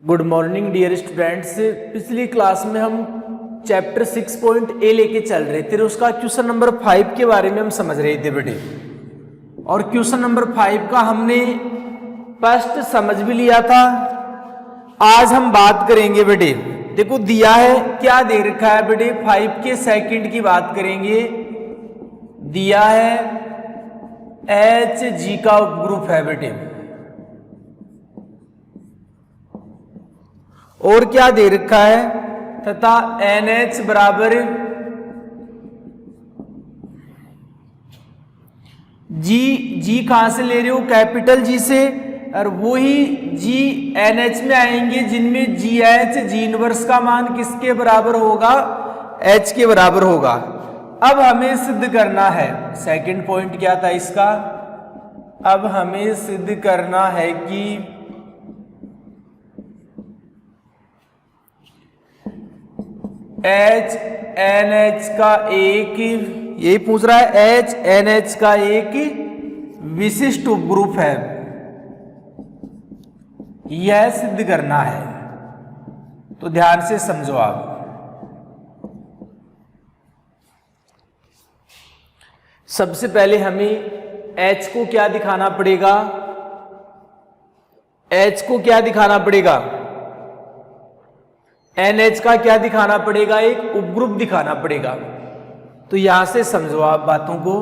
Good morning dear students. पिछली class में हम चैप्टर 6.a लेके चल रहे थे, उसका क्वेश्चन नंबर 5 के बारे में हम समझ रहे थे बेटे। और क्वेश्चन नंबर 5 का हमने फर्स्ट समझ भी लिया था। आज हम बात करेंगे बेटे, देखो दिया है क्या दे रखा है बेटे, 5 के सेकंड की बात करेंगे। दिया है एच जी का उपग्रुप है बेटे, और क्या दे रखा है तथा NH बराबर जी कहां से ले रहे हो, कैपिटल जी से, और वही जी NH में आएंगे जिनमें GH जी इनवर्स का मान किसके बराबर होगा, H के बराबर होगा। अब हमें सिद्ध करना है, सेकंड पॉइंट क्या था इसका, अब हमें सिद्ध करना है कि एच एन एच का एक, यही पूछ रहा है, एच एन एच का एक विशिष्ट उपग्रुप है, यह सिद्ध करना है। तो ध्यान से समझो आप। सबसे पहले हमें एच को क्या दिखाना पड़ेगा, एच को क्या दिखाना पड़ेगा, NH का क्या दिखाना पड़ेगा, एक उपग्रुप दिखाना पड़ेगा। तो यहां से समझो आप बातों को,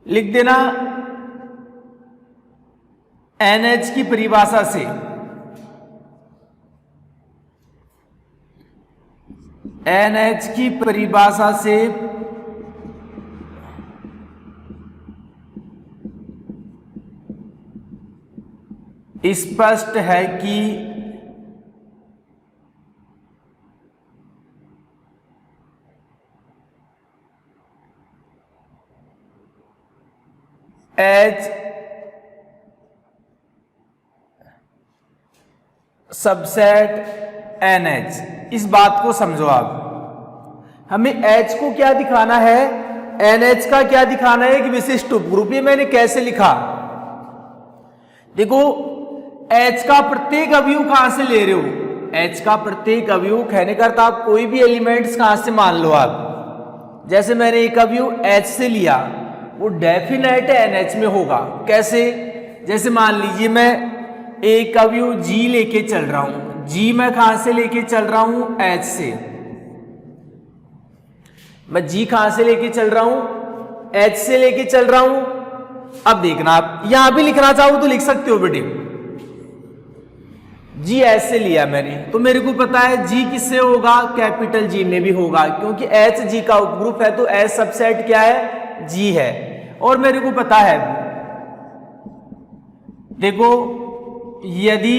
लिख देना NH की परिभाषा से, NH की परिभाषा से स्पष्ट है कि H सबसेट NH। इस बात को समझो आप। हमें H को क्या दिखाना है, NH का क्या दिखाना है, एक विशिष्ट उपग्रुप। ये मैंने कैसे लिखा, देखो H का प्रत्येक अवयव कहां से ले रहे हो, H का प्रत्येक अवयव कहने का अर्थ आप कोई भी एलिमेंट्स कहां से मान लो आप, जैसे मैंने एक अवयव H से लिया, वो डेफिनेट NH में होगा। कैसे, जैसे मान लीजिए मैं एक अवयव G लेके चल रहा हूं, G मैं कहां से लेके चल रहा हूं, H से। मैं G कहां से लेके चल रहा हूं, H से लेके चल रहा हूं। अब देखना आप यहां भी लिखना चाहो तो लिख सकते हो बेटे, G H से लिया मैंने, तो मेरे को पता है G किससे होगा, कैपिटल G में भी होगा, क्योंकि H G का उपग्रुप है, तो H सबसेट क्या है, G है। और मेरे को पता है, देखो यदि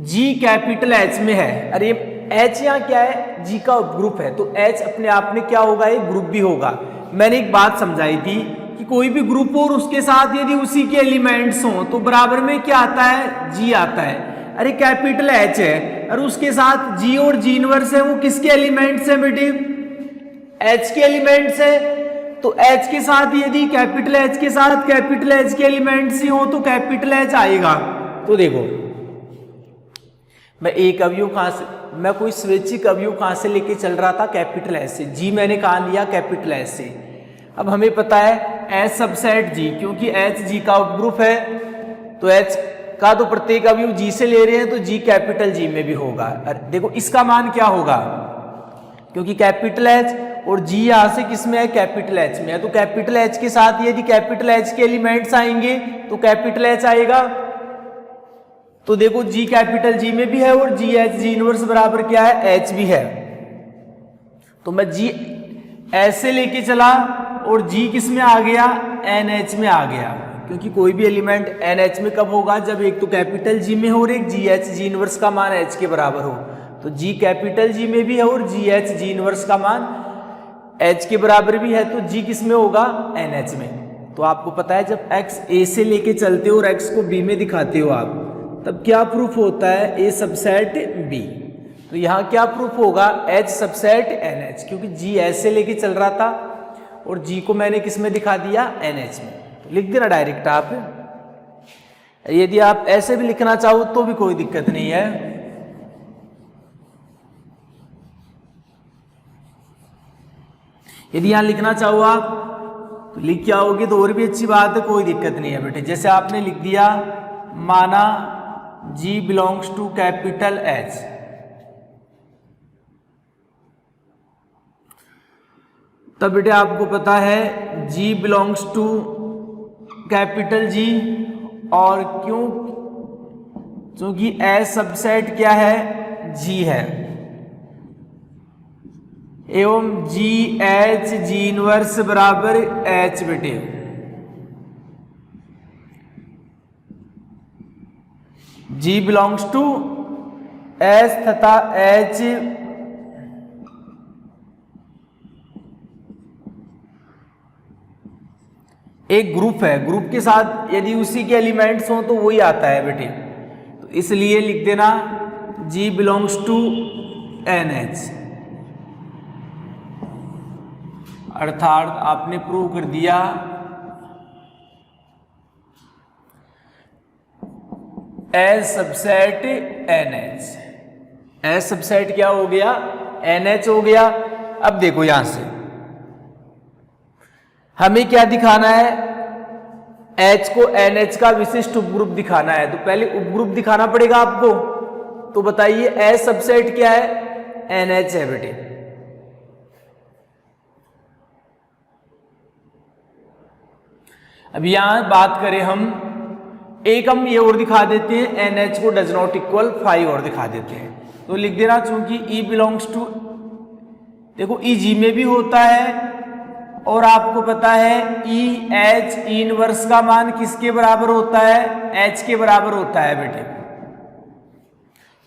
G कैपिटल H में है, अरे H यहां क्या है, G का उपग्रुप है, तो H अपने आप में क्या होगा, एक ग्रुप भी होगा। मैंने एक बात समझाई थी कि कोई भी ग्रुप हो और उसके साथ यदि उसी के एलिमेंट्स हो तो बराबर में क्या आता है, G आता है। अरे कैपिटल H है और उसके साथ G और G इनवर्स है, वो किसके एलिमेंट्स है बेटे, H के एलिमेंट्स है। तो H के साथ यदि कैपिटल H के साथ कैपिटल H के एलिमेंट्स ही हो तो कैपिटल H आएगा। तो देखो मैं एक अवयव कहां से, मैं कोई स्वैच्छिक अवयव कहां से लेके चल रहा था, कैपिटल H से। G मैंने कहां लिया, कैपिटल H से। अब हमें पता है H सबसेट G, क्योंकि H G का उपग्रुप है, तो H का तो प्रत्येक अवयव G से ले रहे हैं, तो G कैपिटल G में भी होगा। देखो इसका मान क्या होगा, क्योंकि कैपिटल H और G यहां से किस में है, कैपिटल H में है, तो कैपिटल H के साथ यदि कैपिटल H के एलिमेंट्स आएंगे तो कैपिटल H आएगा। तो देखो G कैपिटल G में भी है और G H G इनवर्स बराबर क्या है, H भी है। तो मैं G ऐसे लेके चला और G किस में आ गया, NH में आ गया, क्योंकि कोई भी एलिमेंट NH में कब होगा, जब एक तो कैपिटल G में हो और एक G H G इनवर्स का मान H के बराबर हो। तो G कैपिटल G में भी है और G H G इनवर्स का मान H के बराबर भी है, तो G किस में होगा, NH में। तो आपको पता है जब X A से लेके चलते हो और X को B में दिखाते हो आप, तब क्या प्रूफ होता है, A सबसेट B। तो यहां क्या प्रूफ होगा, H सबसेट NH, क्योंकि G S से लेके चल रहा था और G को मैंने किस में दिखा दिया, NH में। तो लिख देना डायरेक्ट आप यदि आप ऐसे भी लिखना चाहो तो भी कोई दिक्कत नहीं है। यदि यहां लिखना चाहो आप तो लिख के आओगे तो और भी अच्छी बात है, कोई दिक्कत नहीं है बेटे। जैसे आपने लिख दिया माना G belongs to capital H, तब बेटे आपको पता है G belongs to capital G, और क्योंकि S सबसेट क्या है, G है, एवं जी एच जी इनवर्स बराबर H बेटे। G बिलोंग्स टू S तथा H एक ग्रुप है, ग्रुप के साथ यदि उसी के एलिमेंट्स हों तो वही आता है बेटे। तो इसलिए लिख देना G बिलोंग्स टू NH, अर्थात आपने प्रूव कर दिया S subset NH। S subset क्या हो गया, NH हो गया। अब देखो यहां से हमें क्या दिखाना है, H को NH का विशिष्ट उपग्रुप दिखाना है, तो पहले उपग्रुप दिखाना पड़ेगा आपको। तो बताइए एस सबसेट क्या है, NH है बेटे। अब यहां बात करें हम ये और दिखा देते हैं, NH को डज नॉट इक्वल 5 और दिखा देते हैं। तो लिख देना चूंकि E बिलोंग्स टू, देखो E G में भी होता है, और आपको पता है E H E इनवर्स का मान किसके बराबर होता है, H के बराबर होता है बेटे।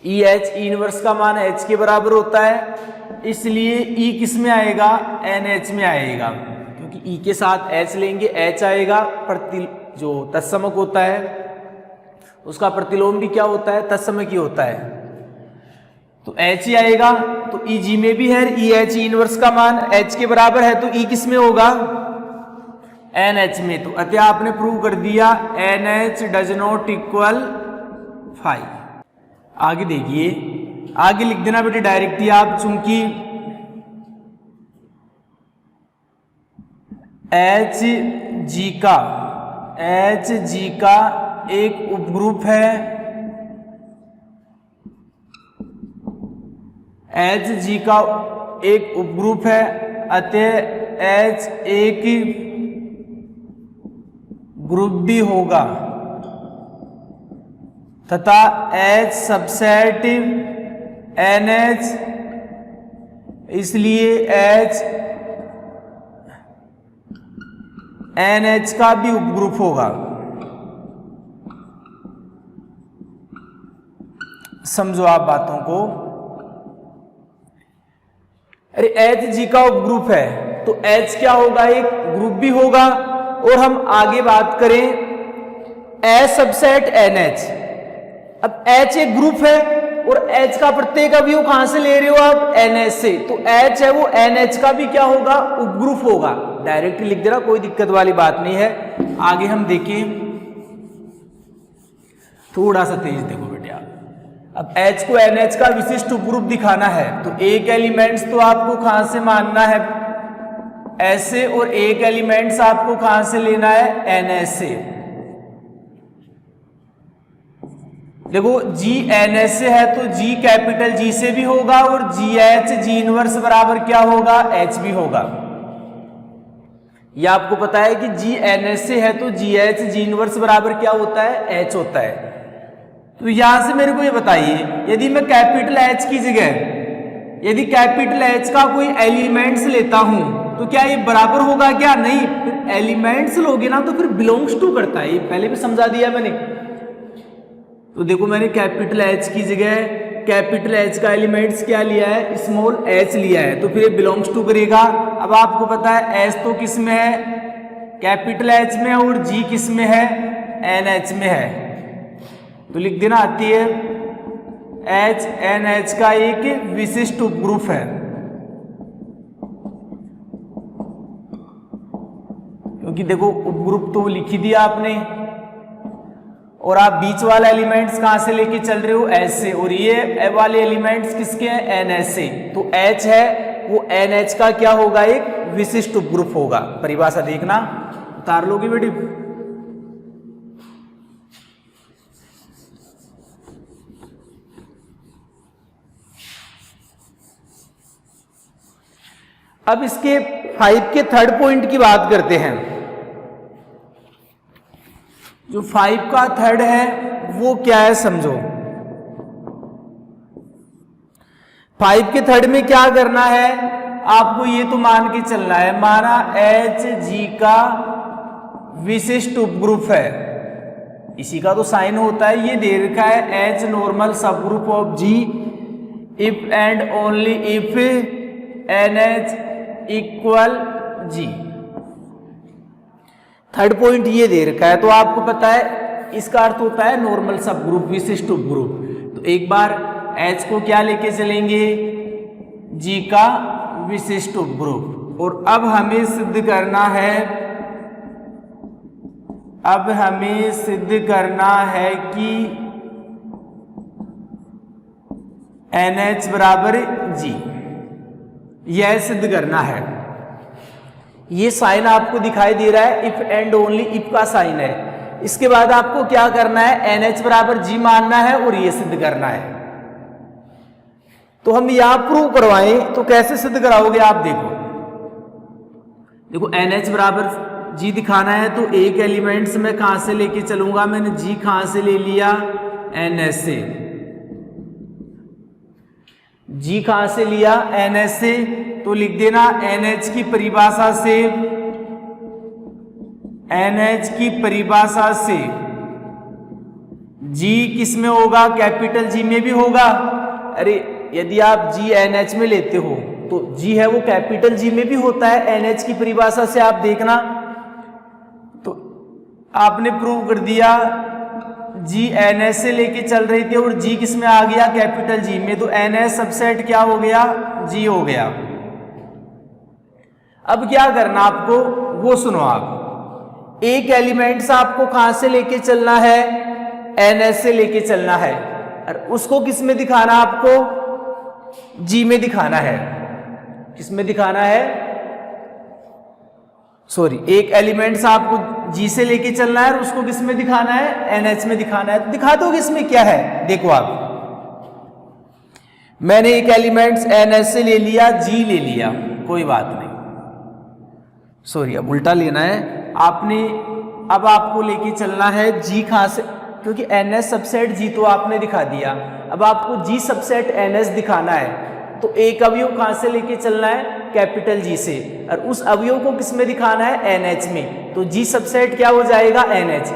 E H E इनवर्स का मान H के बराबर होता है, इसलिए E किस में आएगा, NH में आएगा, क्योंकि E के साथ H लेंगे, H आएगा। जो तत्समक होता है उसका प्रतिलोम भी क्या होता है, तत्समक ही होता है, तो H ही आएगा। तो E G में भी है, E H E इनवर्स का मान H के बराबर है, तो E किस में होगा, NH में। तो अतः आपने प्रूव कर दिया NH डज नॉट इक्वल 5। आगे देखिए, आगे लिख देना बेटे डायरेक्टली आप, चूंकि HG का एक उपग्रुप है, HG का एक उपग्रुप है, अतः H एक ग्रुप भी होगा तथा H सबसेट NH, इसलिए H NH का भी उपग्रुप होगा। समझो आप बातों को। अरे HG का उपग्रुप है तो H क्या होगा, एक ग्रुप भी होगा। और हम आगे बात करें S सबसेट NH, अब H एक ग्रुप है और H का प्रत्येक अवयव कहां से ले रहे हो आप, NH से, तो H है वो NH का भी क्या होगा, उपग्रुप होगा। डायरेक्टली लिख देना, कोई दिक्कत वाली बात नहीं है। आगे हम देखें, थोड़ा सा तेज देखो बेटे आप। अब H को NH का विशिष्ट उपग्रुप दिखाना है, तो एक एलिमेंट्स तो आपको कहां से मानना है, ऐसे, और एक एलिमेंट्स आपको कहां से लेना है, NH से। देखो G NH से है तो G कैपिटल G से भी होगा, और GH G इनवर्स बराबर क्या होगा, H भी होगा। यह आपको पता है कि G NH से है तो GH G इनवर्स बराबर क्या होता है, H होता है। तो यहां से मेरे को ये बताइए, यदि मैं कैपिटल H की जगह यदि कैपिटल H का कोई एलिमेंट्स लेता हूं तो क्या ये बराबर होगा, क्या नहीं, फिर एलिमेंट्स लोगे ना तो फिर बिलोंग्स टू करता है, ये पहले भी समझा दिया मैंने। तो देखो मैंने कैपिटल H की जगह कैपिटल H का एलिमेंट्स क्या लिया है, स्मॉल h लिया है, तो फिर ये बिलोंग्स टू करेगा। अब आपको पता है H तो किस में है, कैपिटल H में, और G किस में है, NH में है। तो लिख देना आती है H NH का एक विशिष्ट उपग्रुप है, क्योंकि देखो उपग्रुप तो लिख ही दिया आपने, और आप बीच वाले एलिमेंट्स कहाँ से लेके चल रहे हो, एच से, और ये वाले एलिमेंट्स किसके हैं, एन एच से। तो एच है वो एन एच का क्या होगा, एक विशिष्ट उपग्रुप होगा। परिभाषा देखना, उतार लोगे बेटी। अब इसके 5 के थर्ड पॉइंट की बात करते हैं। जो 5 का थर्ड है वो क्या है समझो। 5 के थर्ड में क्या करना है, आपको ये तो मान के चलना है, माना एच जी का विशिष्ट उपग्रुप है, इसी का तो साइन होता है, ये दे रखा है H normal sub group of G if and only if N H equal G. Third point ये दे रखा है, तो आपको पता है इसका अर्थ होता है नॉर्मल सब ग्रुप, विशिष्ट उपग्रुप। तो एक बार H को क्या लेके चलेंगे, G का विशिष्ट उपग्रुप। और अब हमें सिद्ध करना है, कि NH बराबर G, यह सिद्ध करना है। ये साइन आपको दिखाई दे रहा है, इफ एंड ओनली इफ का साइन है। इसके बाद आपको क्या करना है, NH बराबर G मानना है और ये सिद्ध करना है। तो हम यहां प्रूव करवाएं तो कैसे सिद्ध कराओगे आप, देखो NH बराबर G दिखाना है, तो एक एलिमेंट्स में कहां से लेके चलूंगा, मैंने G कहां से ले लिया, NH से। G कहां से लिया, NH से, तो लिख देना NH की परिभाषा से, NH की परिभाषा से G किस में होगा, कैपिटल G में भी होगा। अरे यदि आप G NH में लेते हो तो G है वो कैपिटल G में भी होता है, NH की परिभाषा से आप देखना। तो आपने प्रूव कर दिया, G NH से लेके चल रही थी और G किस में आ गया, कैपिटल G में, तो NH सबसेट क्या हो गया, G हो गया। अब क्या करना आपको वो सुनो आप, एक एलिमेंट्स आपको कहां से लेके चलना है, NH से लेके चलना है, और उसको किस में दिखाना, आपको G में दिखाना है। किस में दिखाना है, सॉरी, एक एलिमेंट्स आपको G से लेके चलना है और उसको किस में दिखाना है, NH में दिखाना है। तो दिखा दोगे इसमें क्या है, देखो आप, मैंने एक एलिमेंट्स NH से ले लिया, G ले लिया, कोई बात नहीं, सॉरी अब उल्टा लेना है आपने। अब आपको लेके चलना है G कहां से, क्योंकि NH सबसेट G तो आपने दिखा दिया, अब आपको G सबसेट NH दिखाना है। तो एक अवयव कहां से लेके चलना है, कैपिटल G से, और उस अवयव को किस में दिखाना है, NH में। तो G सबसेट क्या हो जाएगा, NH।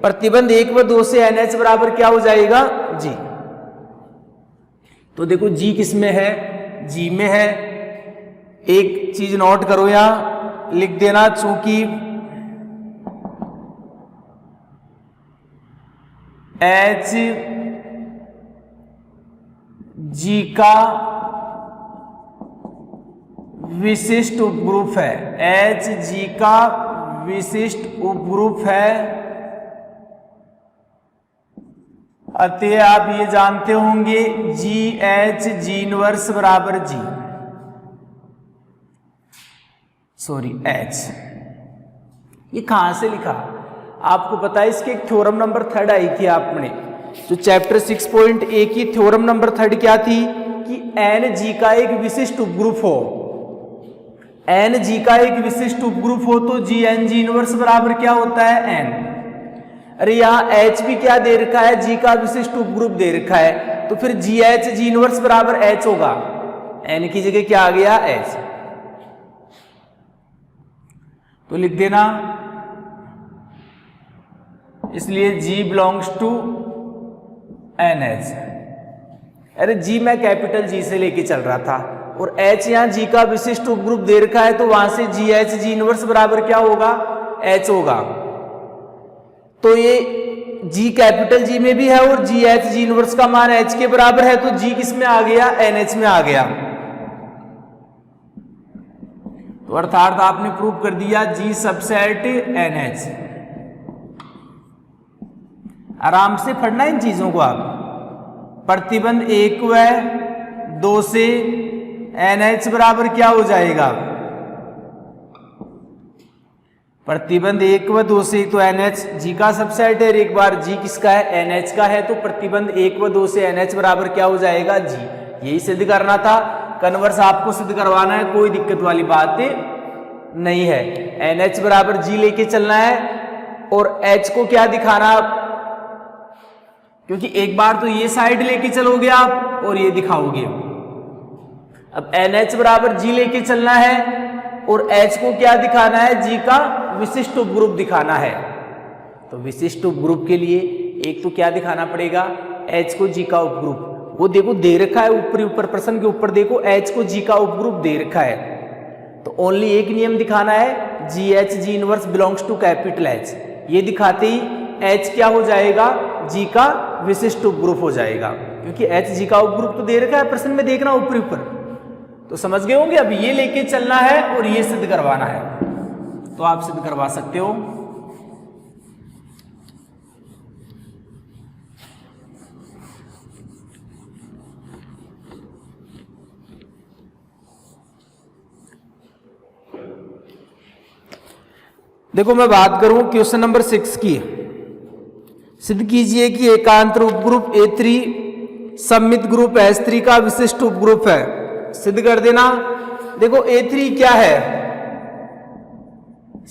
प्रतिबंध 1 व 2 से NH बराबर क्या हो जाएगा, G। तो देखो G किस में है, G में है। एक चीज नोट करो, यहां लिख देना, चूंकि H G का विशिष्ट उपग्रुप है, H G का विशिष्ट उपग्रुप है, अतः आप ये जानते होंगे G H G इनवर्स बराबर G, सॉरी H। ये कहां से लिखा, आपको पता है इसके एक थ्योरम नंबर 3 आई थी आपने, जो चैप्टर 6.1 की थ्योरम नंबर 3 क्या थी, कि NG का एक विशिष्ट उपग्रुप हो, NG का एक विशिष्ट उपग्रुप हो तो GNG इनवर्स बराबर क्या होता है, N। अरे यहाँ H भी क्या दे रखा है, G का विशिष्ट उपग्रुप दे रखा है, तो फिर GH G इनवर्स बराबर H होगा, N की जगह क्या आ गया, H। तो लिख देना, इसलिए G बिलोंग्स टू NH। अरे G मैं कैपिटल G से लेके चल रहा था और H यहाँ G का विशिष्ट उपग्रुप दे रखा है, तो वहां से GH G इनवर्स बराबर क्या होगा, H होगा। तो ये G कैपिटल G में भी है और GH G इनवर्स का मान H के बराबर है, तो G किस में आ गया, NH में आ गया। तो अर्थात आपने प्रूव कर दिया G सबसेट NH। आराम से पढ़ना इन चीजों को आप। प्रतिबंध 1 व 2 से NH बराबर क्या हो जाएगा? प्रतिबंध 1 व 2 से तो NH G का सबसेट है। एक बार G किसका है? NH का है। तो प्रतिबंध 1 व 2 से NH बराबर क्या हो जाएगा? G। यही सिद्ध करना था, कन्वर्स आपको सिद्ध करवाना है, कोई दिक्कत वाली बात नहीं है। NH बराबर G लेके चलना है और H को क्या दिखाना आप, क्योंकि एक बार तो ये साइड लेके चलोगे आप और ये दिखाओगे। अब NH बराबर G लेके चलना है और H को क्या दिखाना है? G का विशिष्ट उपग्रुप दिखाना है। तो विशिष्ट उपग्रुप के लिए एक तो क्या दिखाना पड़ेगा? H को G का उपग्रुप। वो देखो दे रखा है ऊपर प्रश्न के ऊपर, देखो H को G का उपग्रुप दे रखा है। तो ओनली एक नियम दिखाना है, GH G inverse belongs to capital H। ये दिखाते ही H क्या हो जाएगा? G का विशिष्ट उपग्रुप हो जाएगा, क्योंकि H G का उपग्रुप तो दे रखा है प्रश्न में, देखना ऊपर। तो समझ गए होंगे। अब ये लेके चलना है और ये सिद्ध करवाना है, तो आप सिद्ध करवा सकते हो। देखो मैं बात करूं क्वेश्चन नंबर 6 की। सिद्ध कीजिए कि एकांतर उपग्रुप A3 सममित ग्रुप S3 का विशिष्ट उपग्रुप है। सिद्ध कर देना। देखो A3 क्या है?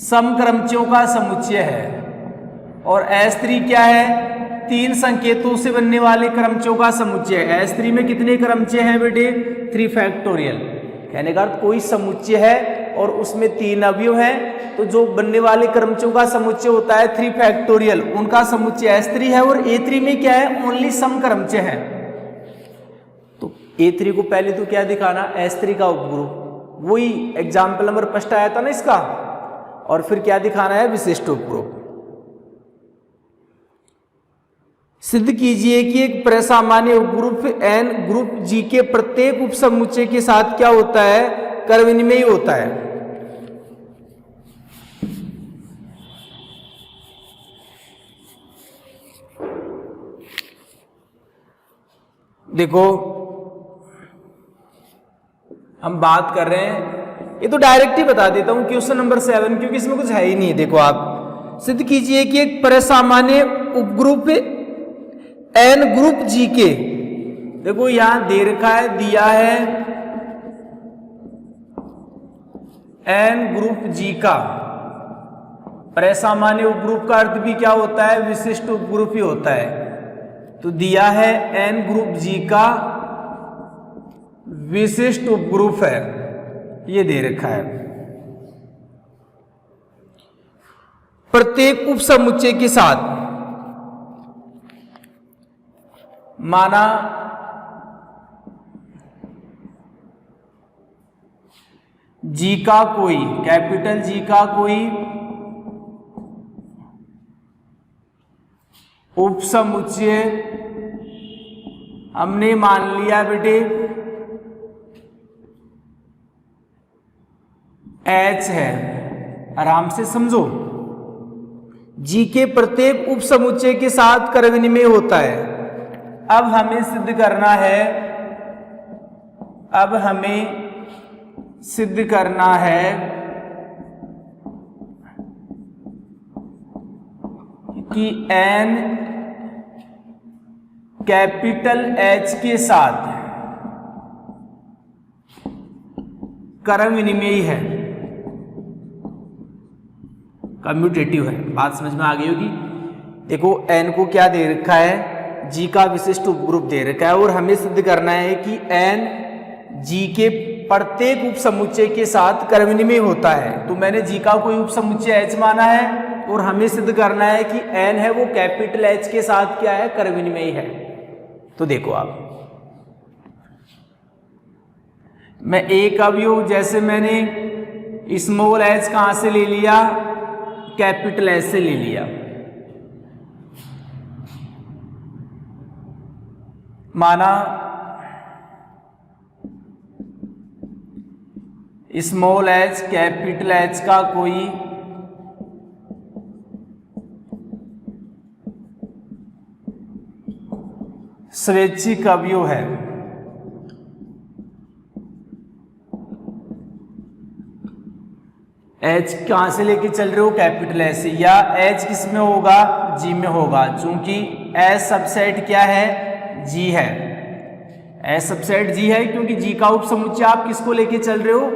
समक्रमचयों का समुच्चय है। और S3 क्या है? 3 संकेतों से बनने वाले क्रमचयों का समुच्चय है। S3 में कितने क्रमचय हैं बेटे? 3 फैक्टोरियल। कहने का अर्थ कोई समुच्चय है और उसमें 3 अवयव हैं, तो जो बनने वाले क्रमचयों का समुच्चय होता है 3 फैक्टोरियल, उनका समुच्चय S3 है। और A3 में क्या है? ओनली समक्रमचय है। तो A3 को पहले तो क्या दिखाना? S3 का उपग्रुप। वही एग्जाम्पल नंबर फर्स्ट आया था ना इसका। और फिर क्या दिखाना है? विशिष्ट उपग्रुप। सिद्ध कीजिए कि एक प्रसामान्य उपग्रुप N ग्रुप G के प्रत्येक उपसमुच्चय के साथ क्या होता है? कर विनिमय होता है। देखो हम बात कर रहे हैं, ये तो डायरेक्ट ही बता देता हूं, क्वेश्चन नंबर 7, क्योंकि इसमें कुछ है ही नहीं। देखो आप सिद्ध कीजिए कि एक प्रसामान्य उपग्रुप N ग्रुप G के, देखो यहां दे रखा है, दिया है N ग्रुप G का प्रसामान्य उपग्रुप का अर्थ भी क्या होता है? विशिष्ट उपग्रुप ही होता है। तो दिया है N ग्रुप G का विशिष्ट उपग्रुप है, ये दे रखा है। प्रत्येक उपसमुच्चय के साथ माना G का कोई, कैपिटल G का कोई उपसमुच्चय हमने मान लिया बेटे H है। आराम से समझो, G के प्रत्येक उपसमुच्चय के साथ कर विनिमय होता है। अब हमें सिद्ध करना है, अब हमें सिद्ध करना है कि N कैपिटल H के साथ कर विनिमय है, कम्यूटेटिव है। बात समझ में आ गई होगी। देखो N को क्या दे रखा है? G का विशिष्ट उपग्रुप दे रखा है और हमें सिद्ध करना है कि N G के प्रत्येक उपसमुच्चय के साथ कर विनिमय होता है। तो मैंने G का कोई उपसमुच्चय H माना है और हमें सिद्ध करना है कि N है वो कैपिटल H के साथ क्या है? कर विनिमय है। तो देखो आप, मैं एक अवयव जैसे मैंने स्मॉल h कहां से ले लिया? कैपिटल H से ले लिया। माना स्मॉल h कैपिटल H का कोई स्वैच्छिक अवयव है। H कहां से लेके चल रहे हो? कैपिटल एस से। या H किस में होगा? G में होगा, चूंकि S सबसेट क्या है? G है। S सबसेट G है क्योंकि G का उपसमुच्चय आप किसको लेके चल रहे हो?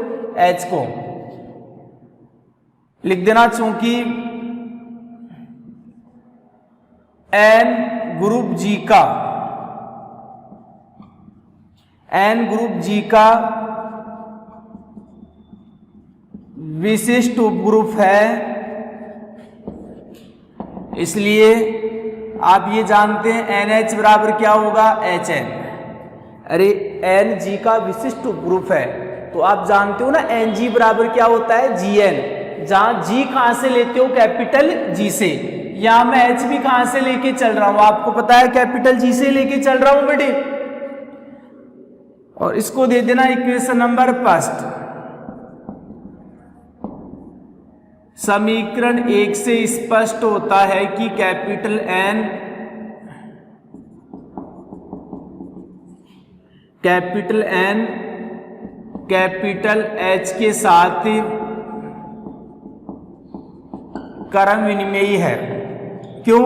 H को। लिख देना, चूंकि N ग्रुप G का विशिष्ट उपग्रुप है, इसलिए आप ये जानते हैं NH बराबर क्या होगा? HN। अरे NG का विशिष्ट उपग्रुप है तो आप जानते हो ना NG बराबर क्या होता है? GN। जहां G कहां से लेते हो? कैपिटल G से। यहां मैं H भी कहां से लेके चल रहा हूं? आपको पता है कैपिटल G से लेके चल रहा हूं बेटे। और इसको दे देना इक्वेशन नंबर फर्स्ट। समीकरण 1 से स्पष्ट होता है कि कैपिटल N कैपिटल H के साथ क्रम विनिमेयी है। क्यों?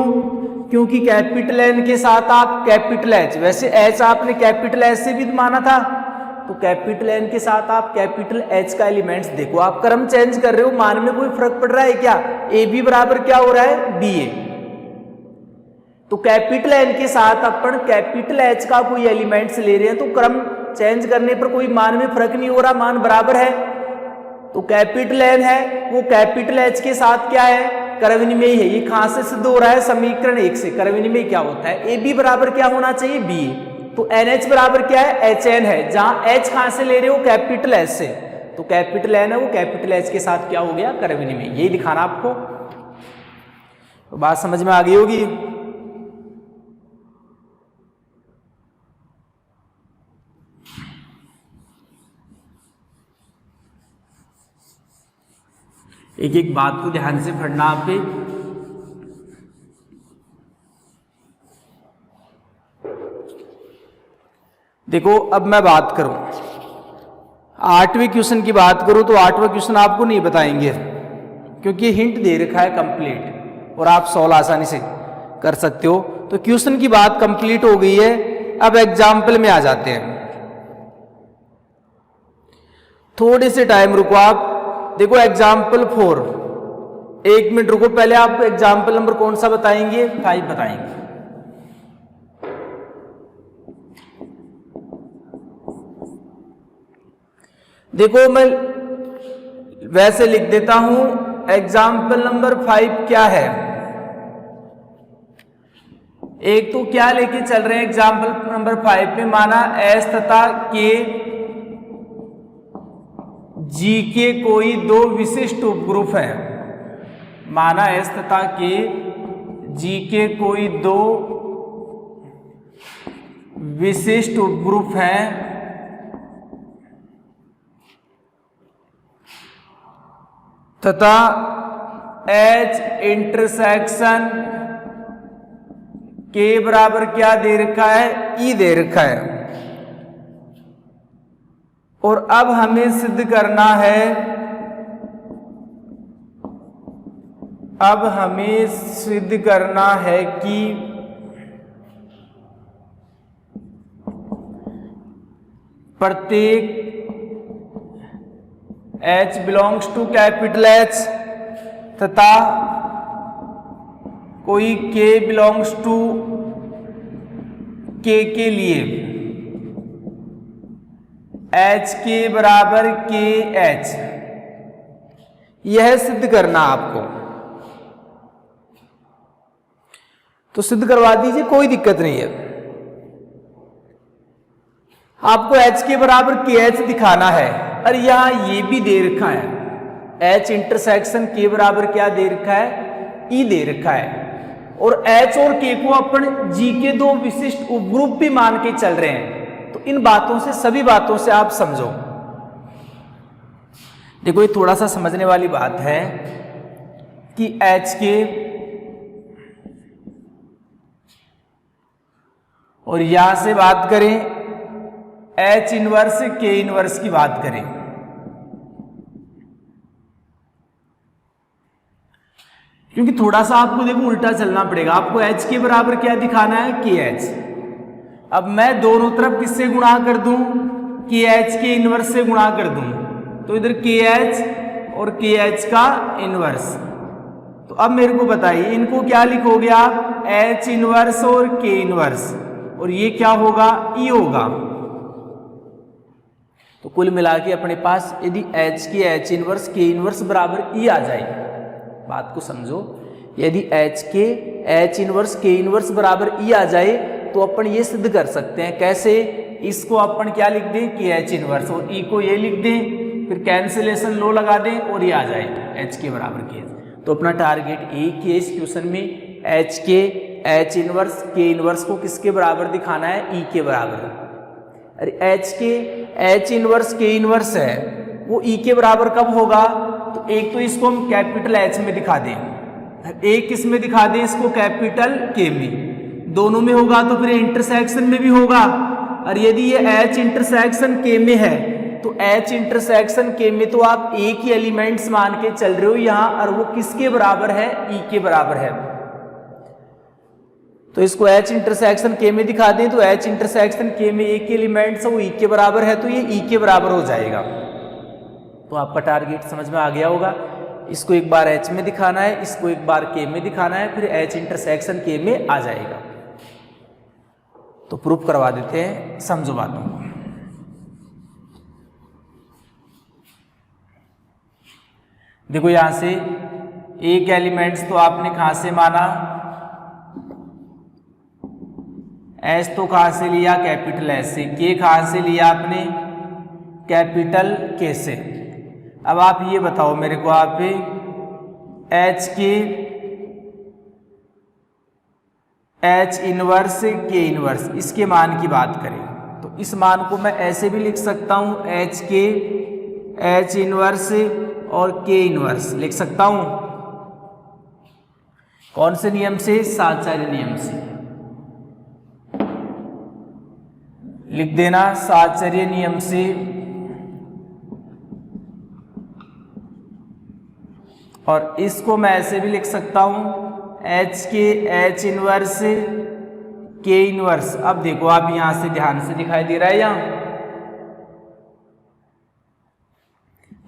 क्योंकि कैपिटल N के साथ आप कैपिटल H, वैसे H आपने कैपिटल H से भी माना था, तो कैपिटल N के साथ आप कैपिटल H का एलिमेंट्स देखो, आप क्रम चेंज कर रहे हो, मान में कोई फर्क पड़ रहा है क्या? ए बी बराबर क्या हो रहा है? बी ए। तो कैपिटल N के साथ अपन कैपिटल H का कोई एलिमेंट्स ले रहे हैं तो क्रम चेंज करने पर कोई मान में फर्क नहीं हो रहा, मान बराबर है। तो कैपिटल N है वो कैपिटल H के साथ क्या है? क्रम विनिमेय है। ये कहां से सिद्ध हो रहा है? समीकरण 1 से। क्रम विनिमेय क्या होता है? ए बी बराबर क्या होना चाहिए? बी। तो NH बराबर क्या है? HN है। जहां H कहां से ले रहे हो? कैपिटल H से। तो कैपिटल N है वो कैपिटल H के साथ क्या हो गया? क्रम विनिमेय। यही दिखाना आपको। तो बात समझ में आ गई होगी। एक एक बात को ध्यान से पढ़ना आप पे। देखो अब मैं बात करूं, 8वें क्वेश्चन की बात करूं तो 8वां क्वेश्चन आपको नहीं बताएंगे क्योंकि हिंट दे रखा है कंप्लीट और आप सॉल्व आसानी से कर सकते हो। तो क्वेश्चन की बात कंप्लीट हो गई है, अब एग्जाम्पल में आ जाते हैं। थोड़े से टाइम रुको आप। देखो एग्जाम्पल 4, 1 मिनट रुको, पहले आपको एग्जाम्पल नंबर कौन सा बताएंगे? 5 बताएंगे। देखो मैं वैसे लिख देता हूं, एग्जाम्पल नंबर 5 क्या है? एक तो क्या लेके चल रहे हैं एग्जाम्पल नंबर 5 में? माना S तथा K G के कोई दो विशिष्ट उपग्रुप हैं। माना S तथा K G के कोई दो विशिष्ट उपग्रुप हैं तथा H इंटरसेक्शन K बराबर क्या दे रखा है? E दे रखा है। और अब हमें सिद्ध करना है, कि प्रत्येक H belongs to capital H तथा कोई K बिलोंग्स टू K के लिए H के बराबर KH, यह सिद्ध करना आपको। तो सिद्ध करवा दीजिए, कोई दिक्कत नहीं है। आपको H के बराबर KH दिखाना है। और यहां ये भी दे रखा है, H इंटरसेक्शन K बराबर क्या दे रखा है? E दे रखा है। और H और K को अपन G के दो विशिष्ट उपग्रुप भी मान के चल रहे हैं। तो इन बातों से, सभी बातों से आप समझो। देखो ये थोड़ा सा समझने वाली बात है कि H के और यहां से बात करें H इनवर्स K इनवर्स की बात करें, क्योंकि थोड़ा सा आपको देखो उल्टा चलना पड़ेगा। आपको H के बराबर क्या दिखाना है, KH। अब मैं दोनों तरफ किससे गुणा कर दूं, KH के इनवर्स से गुणा कर दूं, तो इधर KH और KH का इनवर्स। तो अब मेरे को बताइए इनको क्या लिखोगे आप, H इनवर्स और K इनवर्स, और ये क्या होगा, E होगा। तो कुल मिला के अपने पास यदि H के H इनवर्स K इनवर्स बराबर E आ जाए, बात को समझो, यदि H के H इनवर्स K इनवर्स बराबर E आ जाए तो अपन ये सिद्ध कर सकते हैं। कैसे, इसको अपन क्या लिख दें, KH इनवर्स, और E को ये लिख दें, फिर कैंसिलेशन लो लगा दें और ये आ जाए H के बराबर KH। तो अपना टारगेट एक ही है इस क्वेश्चन में, H के H इनवर्स K इनवर्स को किसके बराबर दिखाना है, E के बराबर। अरे H के H इनवर्स K इनवर्स है, वो E के बराबर कब होगा, तो एक तो इसको हम कैपिटल H में दिखा दें, एक किस में दिखा दें, इसको कैपिटल K में, दोनों में होगा तो फिर इंटरसेक्शन में भी होगा। और यदि ये H इंटरसेक्शन K में है तो H इंटरसेक्शन K में तो आप एक ही एलिमेंट्स मान के चल रहे हो यहाँ, और वो किसके बराबर है, E के बराबर है। तो इसको H इंटरसेक्शन K में दिखा दें तो H इंटरसेक्शन K में एक ही एलिमेंट्स है वो E के बराबर है, तो ये E के बराबर हो जाएगा। तो आपका टारगेट समझ में आ गया होगा। इसको एक बार H में दिखाना है, इसको एक बार K में दिखाना है, फिर H इंटरसेक्शन K में आ जाएगा। तो प्रूफ करवा देते हैं, समझो बातों को। देखो यहां से एक एलिमेंट्स तो आपने कहां से माना, H तो कहां से लिया, कैपिटल H से, K कहां से लिया आपने, कैपिटल K से। अब आप ये बताओ मेरे को, आप H के H इनवर्स K इनवर्स इसके मान की बात करें तो इस मान को मैं ऐसे भी लिख सकता हूं, H के H इनवर्स और K इनवर्स लिख सकता हूं। कौन से नियम से, साहचर्य नियम से लिख देना, साहचर्य नियम से। और इसको मैं ऐसे भी लिख सकता हूं, H के H इनवर्स K इनवर्स। अब देखो आप यहां से ध्यान से दिखाई दे रहा है, यहां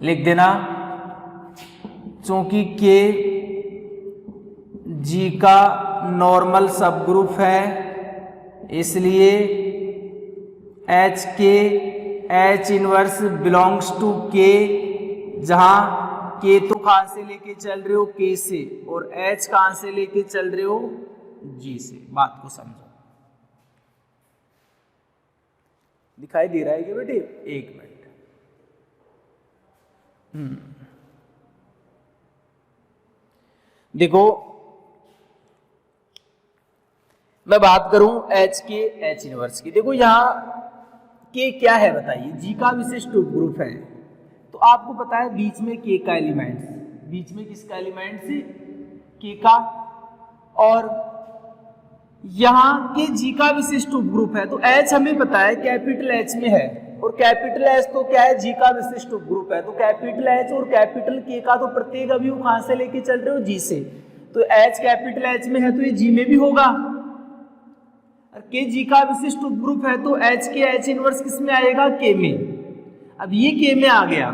लिख देना, चूंकि K G का नॉर्मल सब ग्रुप है इसलिए H के H inverse belongs to K, जहां K तो कहां से लेके चल रहे हो, K से, और H कहां से लेके चल रहे हो, G से। बात को समझो, दिखाई दे रहा है कि बेटे, एक मिनट। देखो मैं बात करूं H के H इनवर्स की। देखो यहां K क्या है बताइए, G का विशिष्ट उपग्रुप है। तो आपको पता है बीच में K का एलिमेंट्स, बीच में किसका एलिमेंट्स, K का, और यहां के G का विशिष्ट उपग्रुप है। तो H हमें पता है कैपिटल H में है, और कैपिटल H तो क्या है, G का विशिष्ट उपग्रुप है। तो कैपिटल H और कैपिटल K का तो प्रत्येक अवयव कहां से लेके चल रहे हो, G से। तो H कैपिटल H में है तो ये G में भी होगा, और K G का विशिष्ट उपग्रुप है तो H के H इनवर्स किस में आएगा, K में। अब ये K में आ गया,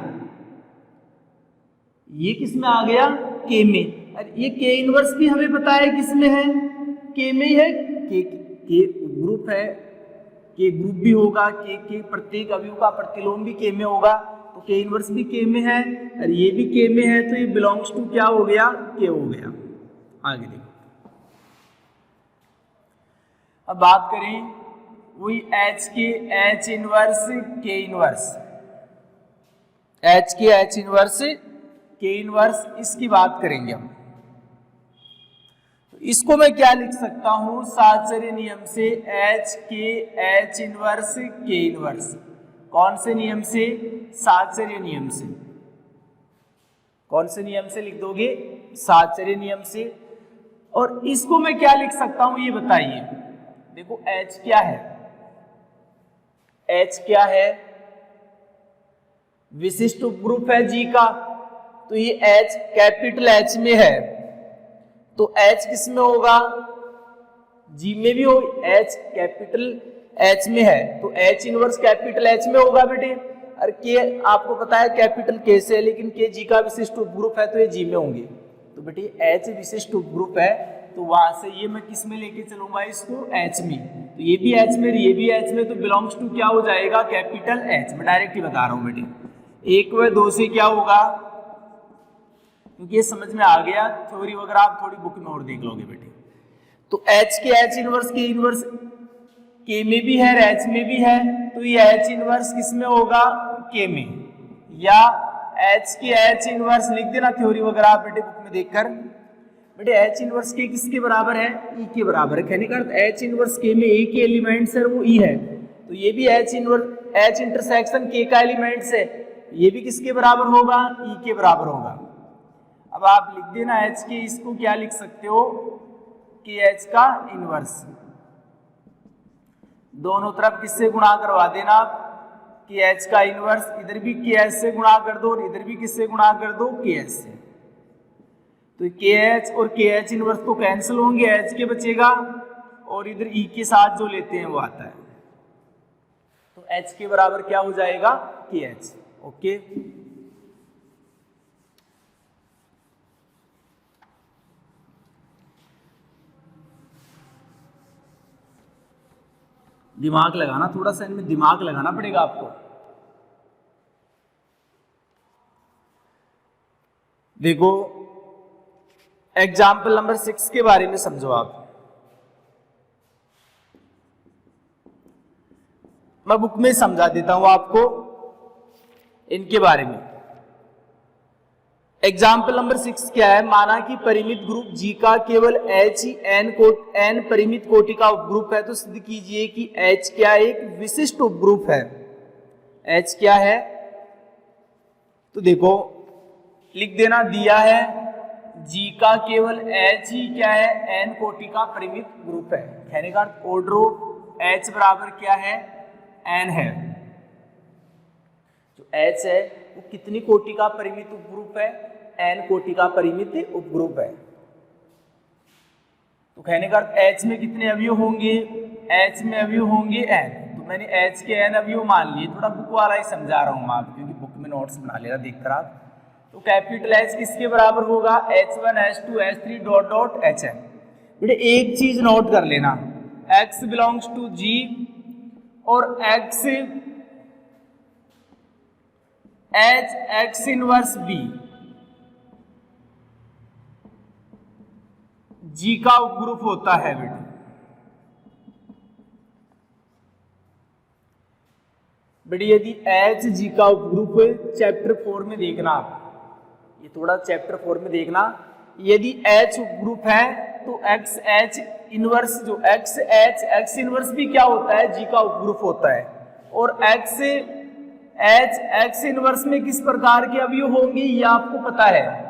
ये किस में आ गया, K में। और ये K इनवर्स भी हमें पता है किस में है, K में ही है। K ग्रुप है, K ग्रुप भी होगा, K प्रत्येक अवयव का प्रतिलोम भी K में होगा, तो K इनवर्स भी K में है, और ये भी K में है, तो ये बिलोंग्स टू क्या हो गया, K हो गया। आगे देखो, अब बात करें वही H के H inverse K inverse, H के H इनवर्स K इनवर्स, इसकी बात करेंगे हम। तो इसको मैं क्या लिख सकता हूं, साहचर्य नियम से H के H इनवर्स K इनवर्स। कौन से नियम से, साहचर्य नियम से। कौन से नियम से लिख दोगे, साहचर्य नियम से। और इसको मैं क्या लिख सकता हूं ये बताइए। देखो H क्या है, H क्या है, विशिष्ट उपग्रुप है G का, तो ये H कैपिटल H में है, तो H किस में होगा, G में भी हो, H कैपिटल H में है तो H इनवर्स कैपिटल H में होगा बेटे। और K आपको पता है कैपिटल K से है, लेकिन K G का विशिष्ट उपग्रुप है तो ये G में होंगे। तो बेटे H विशिष्ट उपग्रुप है तो वहां से ये मैं किस में लेके चलूंगा इसको, H में, तो ये भी H में, ये भी H में, तो बिलोंग्स टू क्या हो जाएगा, कैपिटल H। मैं डायरेक्ट ही बता रहा हूँ बेटे, 1 व 2 से क्या होगा, क्योंकि ये समझ में आ गया, थ्योरी वगैरह आप थोड़ी बुक में और देख लोगे बेटे। तो H के H inverse K inverse K में भी है, H में भी है, तो ये H इनवर्स किस में होगा, K में, या H के H इनवर्स लिख देना थ्योरी वगैरह आप बेटे बुक में देखकर। बेटे H इनवर्स K किसके बराबर है, E के बराबर है, कहने का अर्थ H इनवर्स K में E के एलिमेंट्स है वो E है, तो ये भी H inverse H intersection K का एलिमेंट्स है, ये भी किसके बराबर होगा, E के बराबर होगा। अब आप लिख देना H के, इसको क्या लिख सकते हो, कि H का इनवर्स, दोनों तरफ किससे गुणा करवा देना आप, कि H का इनवर्स, इधर भी KH से गुणा कर दो और इधर भी किससे गुणा कर दो, KH से, तो KH और KH इनवर्स तो कैंसिल होंगे, H के बचेगा और इधर E के साथ जो लेते हैं वो आता है, तो H के बराबर क्या हो जाएगा, KH। ओके, दिमाग लगाना थोड़ा सा, इनमें दिमाग लगाना पड़ेगा आपको। देखो एग्जाम्पल नंबर 6 के बारे में समझो आप, मैं बुक में समझा देता हूं आपको इनके बारे में। एग्जाम्पल नंबर 6 क्या है, माना कि परिमित ग्रुप G का केवल H ही n परिमित कोटि का उपग्रुप है, तो सिद्ध कीजिए कि H क्या एक विशिष्ट उपग्रुप है। H क्या है, तो देखो लिख देना, दिया है G का केवल H ही क्या है, n कोटि का परिमित ग्रुप है, कहने का ऑर्डर ऑफ H बराबर क्या है, n है। जो H है वो कितनी कोटि का परिमित उपग्रुप है, n कोटि का परिमित उपग्रुप है। तो कहने का H में कितने अवयव होंगे, H में अवयव होंगे n, तो मैंने H के n अवयव मान लिए, थोड़ा बुक वाला ही समझा रहा हूं आप, क्योंकि बुक में नोट्स बना लेना देखकर आप। तो कैपिटल H किसके बराबर होगा, H1 H2 H3 dot dot Hn। बेटे एक चीज नोट कर लेना, x बिलोंग्स टू G और x H inverse B G का उपग्रुप होता है बेटे। बेटे यदि H G का उपग्रुप है, चैप्टर 4 में देखना आप, ये थोड़ा चैप्टर 4 में देखना, यदि H उपग्रुप है तो X H इनवर्स, जो X इनवर्स भी क्या होता है, G का उपग्रुप होता है, और X H इनवर्स में किस प्रकार के अवयव होंगे ये आपको पता है,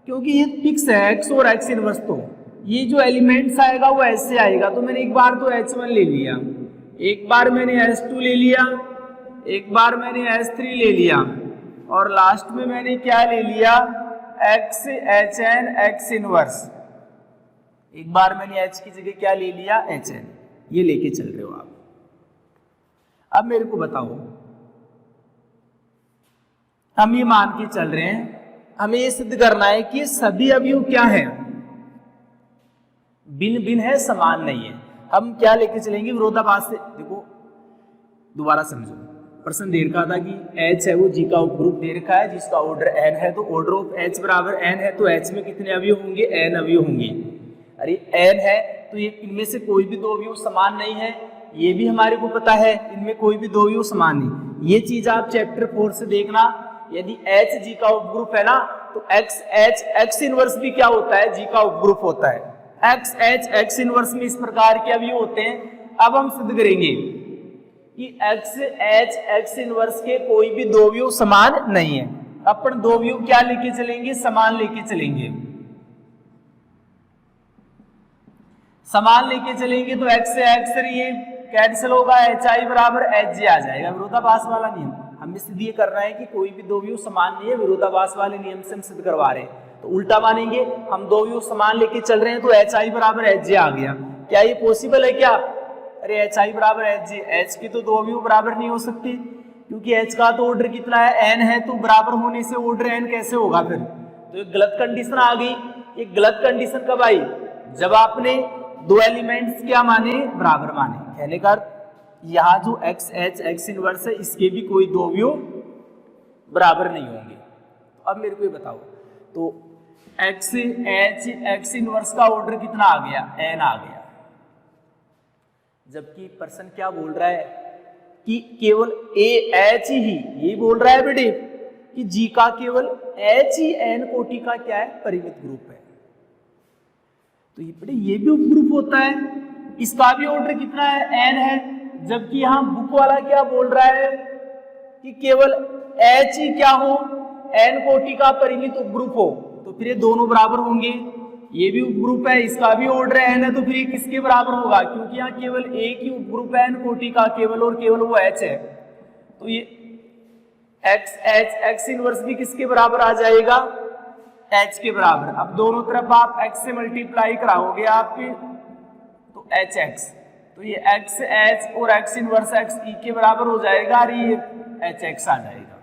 क्योंकि ये फिक्स है X और X इनवर्स, तो ये जो एलिमेंट्स आएगा वो ऐसे आएगा। तो मैंने एक बार तो H1 ले लिया, एक बार मैंने H2 ले लिया, एक बार मैंने H3 ले लिया, और लास्ट में मैंने क्या ले लिया, X Hn X इनवर्स, एक बार मैंने H की जगह क्या ले लिया, Hn, ये लेके चल रहे हो आप। अब मेरे को बताओ, हम ये मान के चल रहे हैं, हमें ये सिद्ध करना है कि सभी अवयव क्या है, भिन्न भिन्न है, समान नहीं है। हम क्या लेके चलेंगे, विरोधाभास से। देखो दोबारा समझो, प्रश्न दे रखा था कि H है वो G का उपग्रुप दे रखा है जिसका ऑर्डर n है, तो ऑर्डर ऑफ H बराबर n है, तो H में कितने अवयव होंगे, n अवयव होंगे। अरे n है तो ये इनमें से कोई भी दो अवयव समान नहीं है, ये भी हमारे को पता है, इनमें कोई भी दो अवयव समान नहीं। ये चीज आप चैप्टर 4 से देखना, यदि H G का उपग्रुप है ना, तो X H X इनवर्स भी क्या होता है, G का उपग्रुप होता है। X H X इनवर्स में इस प्रकार के अवयव होते हैं। अब हम सिद्ध करेंगे कि X H X इनवर्स के कोई भी दो अवयव समान नहीं है। अपन दो अवयव क्या लेके चलेंगे, समान लेके चलेंगे। समान लेके चलेंगे तो x से x ये कैंसिल होगा, HI बराबर HJ आ जाएगा, विरोधाभास वाला नियम। हमें सिद्ध ये करना है कि कोई भी दो व्यू समान नहीं है, विरोधाभास वाले नियम से हम सिद्ध करवा रहे हैं। तो उल्टा मानेंगे, हम दो व्यू समान लेके चल रहे हैं तो HI बराबर HJ आ गया। क्या ये पॉसिबल है क्या? अरे HI बराबर HJ, H की तो दो व्यू बराबर नहीं हो सकती, क्योंकि H का तो ऑर्डर कितना है, n है, तो बराबर होने से ऑर्डर n कैसे होगा फिर? तो एक गलत कंडीशन आ गई। ये गलत कंडीशन कब आई? जब आपने दो एलिमेंट्स क्या माने, बराबर माने। कहने का यहाँ जो x h x इनवर्स है, इसके भी कोई दो व्यू बराबर नहीं होंगे। तो अब मेरे को ये बताओ, तो x h x इनवर्स का ऑर्डर कितना आ गया, n आ गया, जबकि पर्सन क्या बोल रहा है कि केवल a h ही, यही बोल रहा है बेटे कि g का केवल h ही n कोटि का क्या है, परिमित ग्रुप है। तो ये बेटे ये भी उपग्रुप होता है, इसका भी ऑर्डर कितना है, n है, जबकि यहाँ बुक वाला क्या बोल रहा है कि केवल h ही क्या हो, n कोटि का परिमित उपग्रुप हो। तो फिर ये दोनों बराबर होंगे, ये भी उपग्रुप है, इसका भी ऑर्डर n है, तो फिर ये किसके बराबर होगा? क्योंकि यहाँ केवल एक ही उपग्रुप है n कोटि का, केवल और केवल वो h है। तो ये x h x इनवर्स भी किसके बराबर आ जाएगा, h के बराबर। अब दोनों तरफ आप x से मल्टीप्लाई कराओगे आपके, तो hx, तो ये x h और x इनवर्स x e के बराबर हो जाएगा, और ये hx आ जाएगा।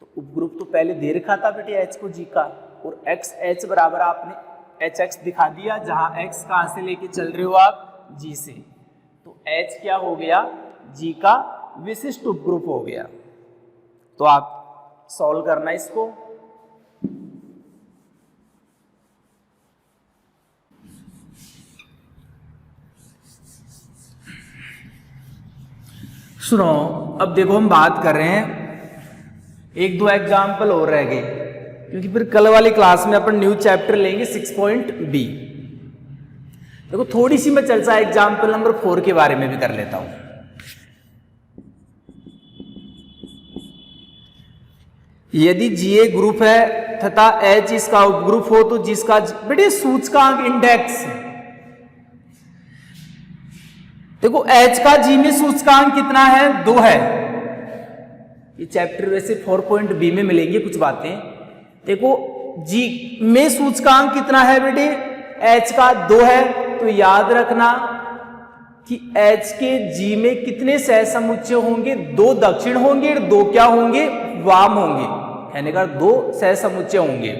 तो उपग्रुप तो पहले दे रखा था बेटे h को g का, और x h बराबर आपने hx दिखा दिया, जहां x कहां से लेके चल रहे हो आप, g से। तो h क्या हो गया, g का विशिष्ट उपग्रुप हो गया। तो आप सॉल्व करना इसको। सुनो, अब देखो हम बात कर रहे हैं, एक दो एग्जाम्पल और रह गए, क्योंकि फिर कल वाली क्लास में अपन न्यू चैप्टर लेंगे 6.b। देखो थोड़ी सी मैं चर्चा एग्जाम्पल नंबर 4 के बारे में भी कर लेता हूं। यदि G एक ग्रुप है तथा H इसका उपग्रुप हो, तो जिसका बेटे सूचकांक इंडेक्स, देखो H का G में सूचकांक कितना है, 2 है। ये चैप्टर वैसे 4.b में मिलेंगे कुछ बातें। देखो G में सूचकांक कितना है बेटे, H का 2 है, तो याद रखना कि H के G में कितने सहसमुच्चय होंगे, 2 दक्षिण होंगे और 2 क्या होंगे, वाम होंगे। कहने का 2 सहसमुच्चय होंगे,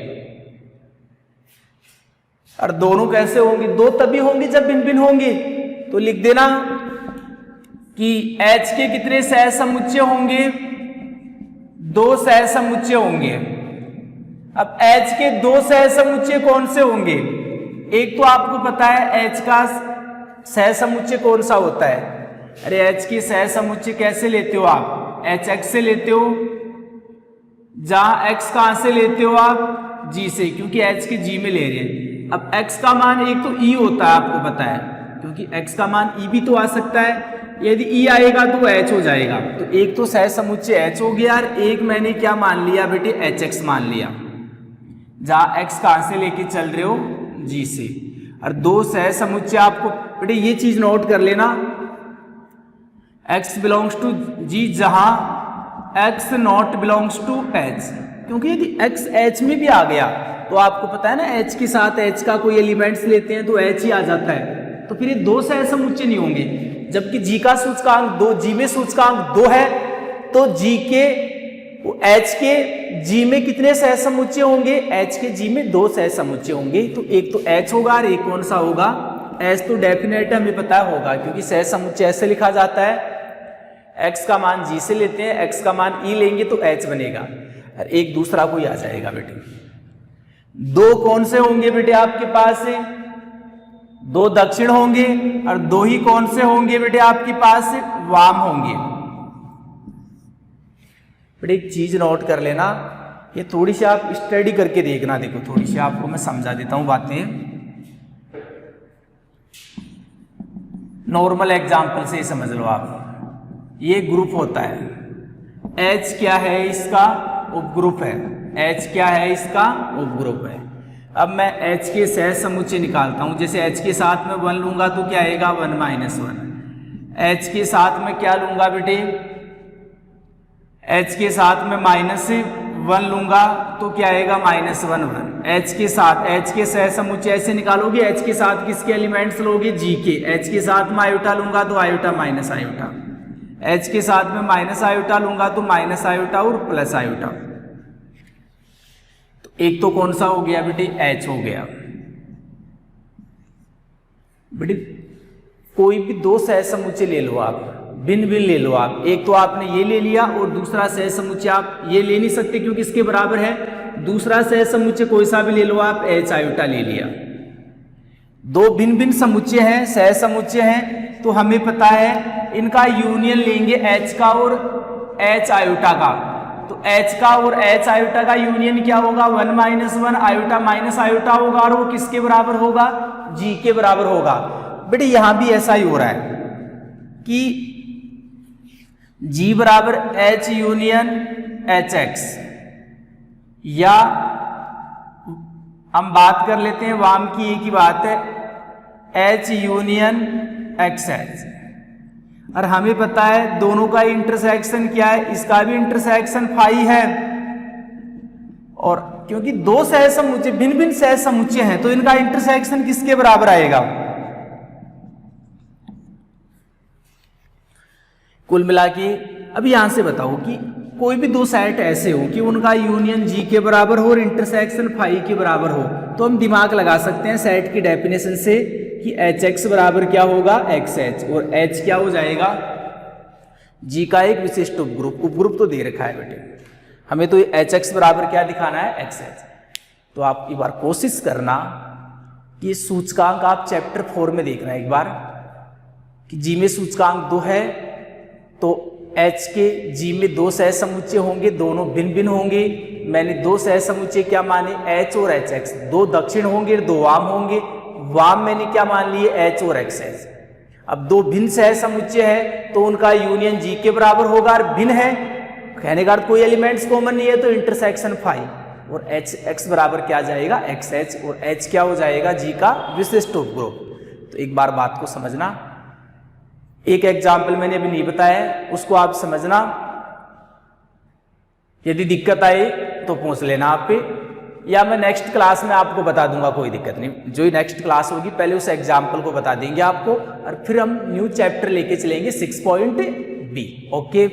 और दोनों कैसे होंगे, 2 तभी होंगे जब भिन्न भिन्न होंगे। तो लिख देना कि H के कितने सहसमुच्चय होंगे, 2 सहसमुच्चय होंगे। अब H के 2 सहसमुच्चय कौन से होंगे? एक तो आपको पता है H का सहसमुच्चय कौन सा होता है। अरे H के सहसमुच्चय कैसे लेते हो आप, HX से लेते हो, जहां X कहां से लेते हो आप, G से, क्योंकि H के G में ले रहे हैं। अब X का मान एक तो E होता है, आपको पता है, क्योंकि x का मान e भी तो आ सकता है। यदि e आएगा तो h हो जाएगा। तो एक तो सहसमुच्चय h हो गया, और एक मैंने क्या मान लिया बेटे, hx मान लिया, जहां x कहां से लेके चल रहे हो, g से। और 2 सहसमुच्चय आपको बेटे ये चीज नोट कर लेना, x बिलोंग्स टू g, जहां x not belongs to h। क्योंकि यदि x h में भी आ गया तो आपको पता है ना, h के साथ h का कोई एलिमेंट्स लेते हैं तो h ही आ जाता है। तो फिर ये 2 सहसमुच्चय नहीं होंगे, जबकि G का सूचकांक 2, G में सूचकांक 2 है, तो G के H के G में कितने सहसमुच्चय होंगे, H के G में 2 सहसमुच्चय होंगे। तो एक तो H होगा और एक कौन सा होगा, H तो डेफिनेट हमें पता होगा, क्योंकि सहसमुच्चय ऐसे लिखा जाता है, x का मान G से लेते हैं, x का मान E लेंगे तो H बनेगा, और एक दूसरा कोई आ जाएगा बेटे। 2 कौन से होंगे बेटे आपके पास, 2 दक्षिण होंगे, और 2 ही कौन से होंगे बेटे आपके पास, वाम होंगे। बेटे एक चीज नोट कर लेना, ये थोड़ी सी आप स्टडी करके देखना। देखो थोड़ी सी आपको मैं समझा देता हूं बातें, नॉर्मल एग्जांपल से समझ लो आप। ये ग्रुप होता है, H क्या है, इसका उपग्रुप है, H क्या है, इसका उपग्रुप है। अब मैं H के सहज समुच्चय निकालता हूं। जैसे H के साथ में 1 लूंगा तो क्या आएगा 1 माइनस 1। H के साथ में क्या लूंगा बेटे, H के साथ में -1 लूंगा तो क्या आएगा -1 1। H के साथ H के सहज समुच्चय ऐसे निकालोगे, H के साथ किसके एलिमेंट्स लोगे G के। H के साथ में आयोटा लूंगा तो आयोटा माइनस आयोटा, H के साथ में माइनस आयोटा लूंगा तो माइनस आयोटा और प्लस आयोटा। तो एक तो कौन सा हो गया बेटे, H हो गया। बेटे कोई भी दो सहज समुच्चय ले लो आप, भिन्न भिन्न ले लो आप। एक तो आपने ये ले लिया और दूसरा सहज समुच्चय आप ये ले नहीं सकते क्योंकि इसके बराबर है। दूसरा सहज समुच्चय कोई सा भी ले लो आप, H आयोटा ले लिया। दो भिन्न भिन्न समुच्चय हैं, सहज समुच्चय हैं, तो हमें पता है इनका यूनियन लेंगे H का और H आयोटा का। तो H का और H आयोटा का यूनियन क्या होगा, 1 माइनस 1 आयोटा माइनस आयोटा होगा और वो किसके बराबर होगा, G के बराबर होगा। बेटे यहां भी ऐसा ही हो रहा है कि G बराबर H यूनियन HX, या हम बात कर लेते हैं वाम की, एक ही बात है H यूनियन XH। और हमें पता है दोनों का इंटरसेक्शन क्या है, इसका भी इंटरसेक्शन फाई है। और क्योंकि दो सहज समुच्चय भिन्न भिन्न सहज समुच्चय हैं तो इनका इंटरसेक्शन किसके बराबर आएगा। कुल मिला के अब यहां से बताओ कि कोई भी दो सेट ऐसे हो कि उनका यूनियन G के बराबर हो और इंटरसेक्शन फाई के बराबर हो, तो हम दिमाग लगा सकते हैं सेट की डेफिनेशन से कि HX बराबर क्या होगा XH, और H क्या हो जाएगा G का एक विशिष्ट उपग्रुप। उपग्रुप तो दे रखा है बेटे, हमें तो HX बराबर क्या दिखाना है XH। तो आप एक बार कोशिश करना कि सूचकांक आप चैप्टर 4 में देखना एक बार कि G में सूचकांक 2 है तो H के G में दो सहज समुच्चय होंगे, दोनों भिन्न भिन्न होंगे। मैंने दो सहज समुच्चय क्या माने, H और HX, दो दक्षिण होंगे दो वाम होंगे। वाम मैंने क्या मान लिए, H और XH। अब दो भिन्न सहज समुच्चय है तो उनका यूनियन G के बराबर होगा, और भिन्न है कहने का कोई एलिमेंट्स कॉमन नहीं है तो इंटरसेक्शन फाई, और HX बराबर क्या जाएगा XH, और H क्या हो जाएगा G का विशिष्ट उपग्रुप। तो एक बार बात को समझना, एक एग्जाम्पल मैंने अभी नहीं बताया उसको आप समझना, यदि दिक्कत आए तो पूछ लेना आप पे, या मैं नेक्स्ट क्लास में आपको बता दूंगा, कोई दिक्कत नहीं। जो नेक्स्ट क्लास होगी पहले उस एग्जाम्पल को बता देंगे आपको और फिर हम न्यू चैप्टर लेके चलेंगे 6.B। ओके।